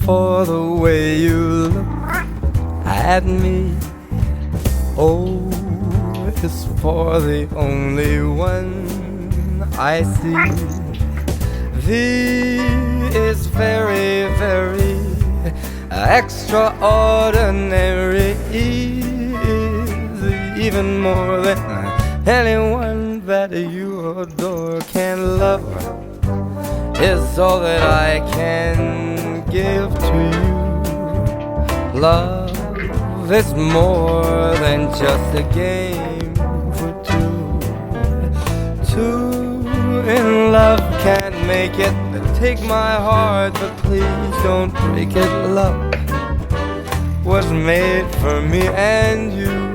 for the way you look at me. O is for the only one I see. V is very, very extraordinary. E is even more than anyone that you adore can love. Is all that I can give to you. Love is more than just a game for two. Two in love can't make it. Take my heart, but please don't break it. Love was made for me and you.